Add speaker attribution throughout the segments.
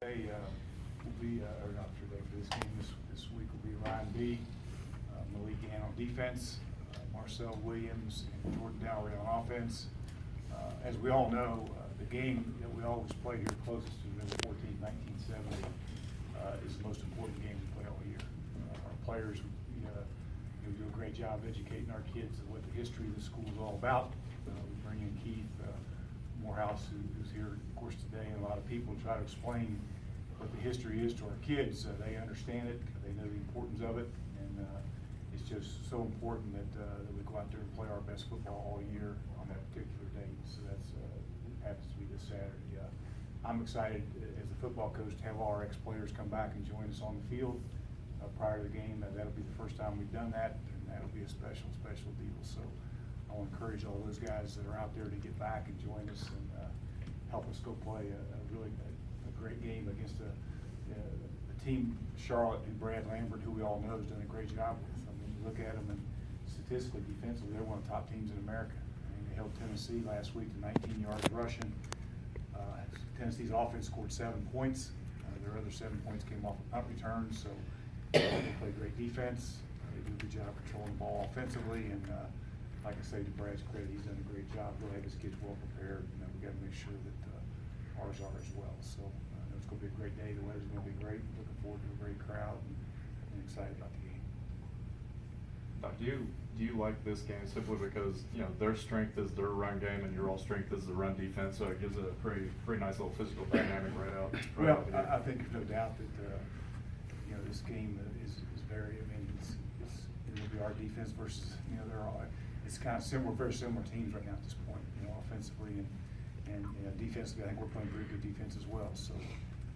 Speaker 1: Today will be, or not today, for this game this week will be Ryan B., Malik Ann on defense, Marcel Williams and Jordan Dowry on offense. As we all know, the game that we always play here closest to November 14th, 1970 is the most important game we play all year. Our players do a great job educating our kids of what the history of the school is all about. We bring in Keith Morehouse, who's here, of course, today, and a lot of people try to explain what the history is to our kids. They understand it, they know the importance of it, and it's just so important that we go out there and play our best football all year on that particular date. So that's happens to be this Saturday. I'm excited as a football coach to have all our ex-players come back and join us on the field prior to the game. That'll be the first time we've done that, and that'll be a special deal. So I'll encourage all those guys that are out there to get back and join us and help us go play a really great game against a team, Charlotte and Brad Lambert, who we all know has done a great job with. I mean, you look at them and statistically, defensively, they're one of the top teams in America. I mean, they held Tennessee last week to 19 yards rushing. Tennessee's offense scored 7 points. Their other 7 points came off of punt returns, so they play great defense. They do a good job controlling the ball offensively, and like I say, to Brad's credit, he's done a great job. He'll have his kids well prepared. We got to make sure that ours are as well. So it's going to be a great day. The weather's going to be great. Looking forward to a great crowd and excited about the game.
Speaker 2: Doc, do you like this game simply because their strength is their run game and your all strength is the run defense, so it gives a pretty nice little physical dynamic right out.
Speaker 1: Well, I think there's no doubt that this game is very. I mean, it'll be our defense versus they're all. It's kind of similar, very similar teams right now at this point. Offensively and defensively, I think we're playing very good defense as well. So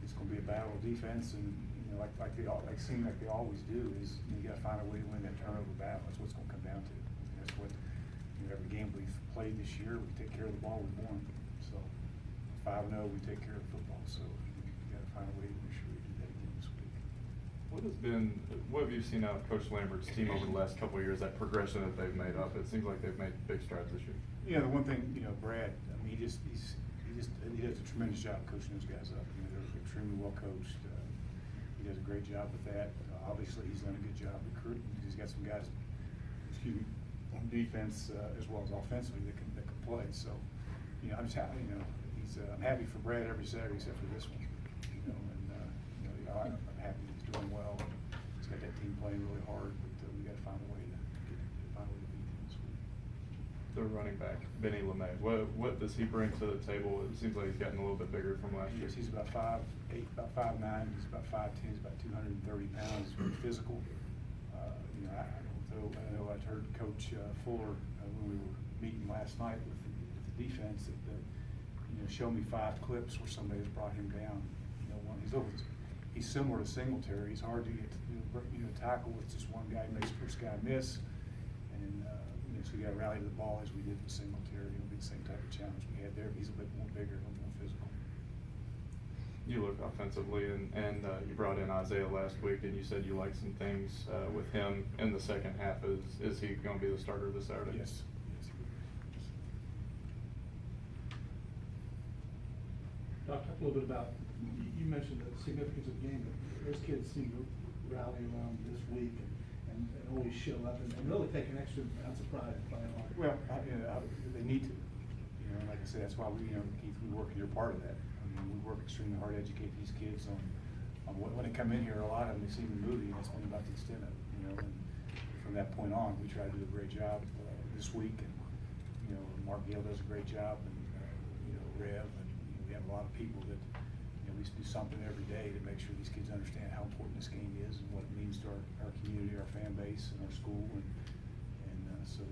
Speaker 1: it's going to be a battle of defense, and like they seem like they always do. Is you got to find a way to win that turnover battle. That's what it's going to come down to. And that's what every game we've played this year, we take care of the ball, we won. So 5-0, we take care of the football. So you got to find a way to make sure we do that again this week.
Speaker 2: What have you seen out of Coach Lambert's team over the last couple of years? That progression that they've made up. It seems like they've made big strides this year.
Speaker 1: Yeah, the one thing, Brad. I mean, he does a tremendous job coaching those guys up. They're extremely well coached. He does a great job with that. Obviously, he's done a good job recruiting. He's got some guys, on defense as well as offensively that can play. So, I'm just happy. I'm happy for Brad every Saturday except for this one. I'm happy he's doing well. He's got that team playing really hard, but we got to find a way to beat him this week.
Speaker 2: The running back, Benny LeMay. What does he bring to the table? It seems like he's gotten a little bit bigger from last year.
Speaker 1: Yes, he's about 5'8", about 5'9". He's about 5'10". He's about 230 pounds. He's very physical. I know I heard Coach Fuller when we were meeting last night with the defense that show me 5 clips where somebody has brought him down. He's similar to Singletary. He's hard to get tackle with just one guy makes the first guy miss, and so you got to rally to the ball as we did with Singletary. It'll be the same type of challenge we had there. But he's a bit more bigger, a little more physical.
Speaker 2: You look offensively, and you brought in Isaiah last week, and you said you liked some things with him in the second half. Is he going to be the starter this Saturday?
Speaker 1: Yes.
Speaker 3: Talk a little bit about, you mentioned the significance of the game, but those kids seem to rally around this week and always show up and really take an extra ounce of pride in playing hard.
Speaker 1: Well, they need to. Like I said, that's why Keith, we work, and you're part of that. I mean, we work extremely hard to educate these kids on when they come in here. A lot of them, they see the movie, and that's been about the extent of it. And from that point on, we try to do a great job this week, and Mark Gale does a great job, and Rev, and we have a lot of people that we do something every day to make sure these kids understand how important this game is and what it means to our community, our fan base, and our school, and so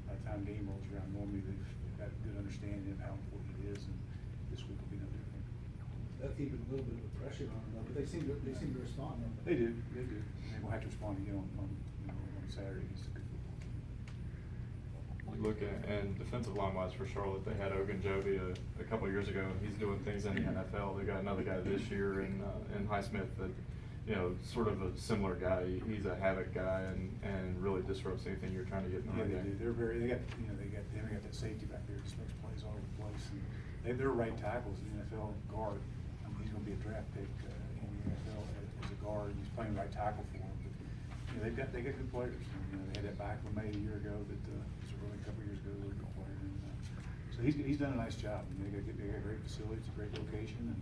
Speaker 1: by the time game rolls around, normally they've got a good understanding of how important it is, and this week will be no different.
Speaker 3: That's even a little bit of pressure on them, but they seem to respond.
Speaker 1: They do. They will have to respond again on Saturday against a good football team.
Speaker 2: Look at, and defensive line wise for Charlotte, they had Ogunjobi a couple of years ago, and he's doing things in the NFL. They got another guy this year in Highsmith that sort of a similar guy. He's a havoc guy and really disrupts anything you're trying to get in the
Speaker 1: Yeah,
Speaker 2: run
Speaker 1: they
Speaker 2: game.
Speaker 1: do. They got that safety back there, just makes plays all over the place. And they're right tackles, the NFL guard. I mean, he's going gonna be a draft pick in the NFL as a guard. He's playing right tackle for them. But, you know, they got good players. You know, they had that back from May a year ago that was a really couple years ago, a really good player. And, so he's done a nice job. I mean, they got great facilities, a great location, and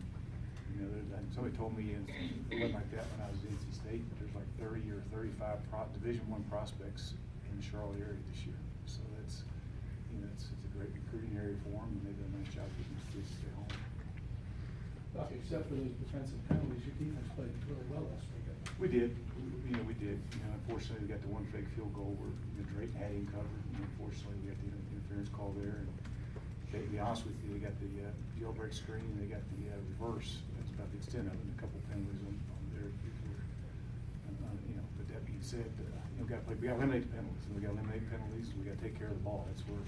Speaker 1: you know, somebody told me it wasn't like that when I was at NC State, but there's like 30 or 35 Division I prospects in the Charlotte area this year. So that's, you know, it's a great recruiting area for them, and they've done a nice job getting these kids to stay home.
Speaker 3: Doc, except for those defensive penalties, your defense played really well last week.
Speaker 1: We did. We did. You know, unfortunately, we got the one fake field goal where Drayton had him covered. And unfortunately, we got the interference call there. And to be honest with you, they got the jailbreak screen, and they got the reverse. That's about the extent of it. And a couple penalties on there. You know, but that being said, you know, we got to eliminate the penalties, and we got to eliminate penalties, and we got to take care of the ball. That's where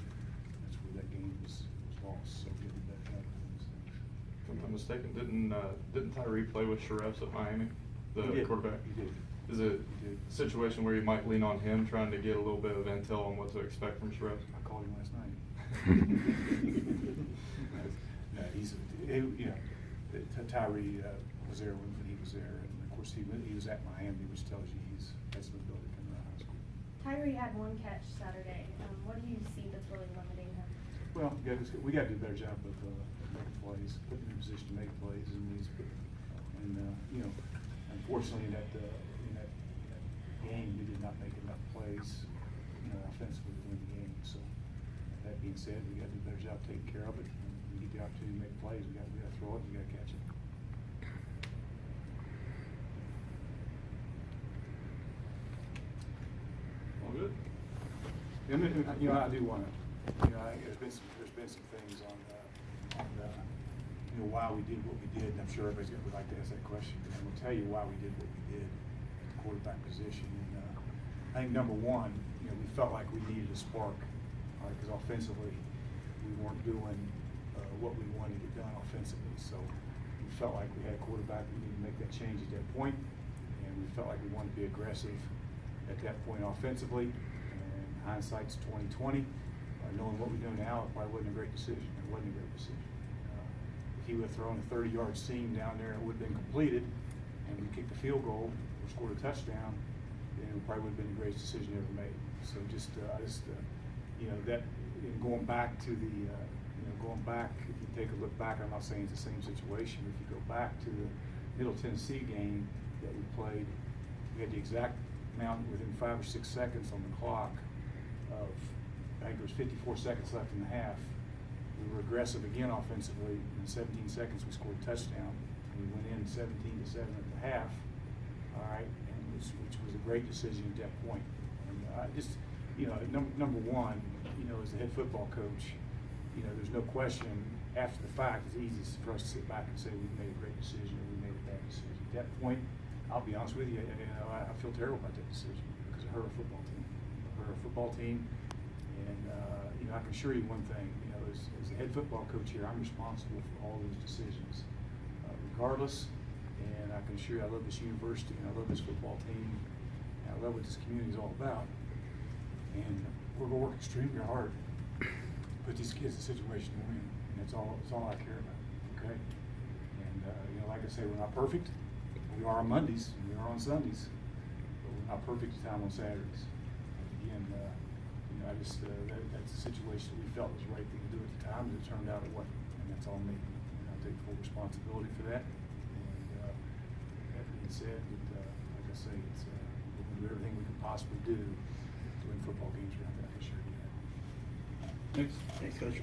Speaker 1: that game was lost. So we did that job on those things.
Speaker 2: If I'm not mistaken, didn't Tyree play with Sharefs at Miami, the quarterback?
Speaker 1: He did.
Speaker 2: Is it a situation where you might lean on him, trying to get a little bit of intel on what to expect from Sharefs?
Speaker 1: I called him last night. No, you know, Tyree was there when he was there, and of course he was at Miami, which tells you he's had some ability coming out of high school.
Speaker 4: Tyree had one catch Saturday. What do you see that's really limiting him?
Speaker 1: Well, we got to do a better job of making plays, putting him in position to make plays, and you know, unfortunately in that game we did not make enough plays, you know, offensively to win the game. So that being said, we got to do a better job taking care of it. And we get the opportunity to make plays. We got to throw it. We got to catch it.
Speaker 2: All good.
Speaker 1: And then, you know, I do want to. You know, there's been some things on you know, why we did what we did, and I'm sure everybody's would like to ask that question. But I'm going to tell you why we did what we did at the quarterback position. And I think number one, you know, we felt like we needed a spark, because offensively we weren't doing what we wanted to get done offensively. So we felt like we had a quarterback. We needed to make that change at that point, and we felt like we wanted to be aggressive at that point offensively. And hindsight's 20/20. Knowing what we know now, it probably wasn't a great decision. It wasn't a great decision. If he would have thrown a 30-yard seam down there, it would have been completed, and we kicked a field goal or scored a touchdown, then it probably would have been the greatest decision ever made. So you know, that in going back to the, you know, going back, if you take a look back, I'm not saying it's the same situation. If you go back to the Middle Tennessee game that we played, we had the exact amount within 5 or 6 seconds on the clock of, I think there was 54 seconds left in the half. We were aggressive again offensively. In 17 seconds, we scored a touchdown. We went in 17-7 at the half. All right, and which was a great decision at that point. And I just, you know, number one, you know, as the head football coach, you know, there's no question. After the fact, it's easy for us to sit back and say we made a great decision or we made a bad decision. At that point, I'll be honest with you, I feel terrible about that decision because it hurt our football team. It hurt our football team. And, you know, I can assure you one thing, you know, as the head football coach here, I'm responsible for all those decisions, regardless. And I can assure you I love this university and I love this football team and I love what this community is all about. And we're going to work extremely hard to put these kids in a situation to win. And that's all I care about, okay? And, you know, like I say, we're not perfect. We are on Mondays and we are on Sundays, but we're not perfect at time on Saturdays. And again, you know, that's a situation we felt was the right thing to do at the time, and it turned out it wasn't. And that's all me. And I'll take full responsibility for that. And that being said, like I say, we're going to do everything we can possibly do to win football games around that. I can assure you that.
Speaker 3: Thanks, Coach.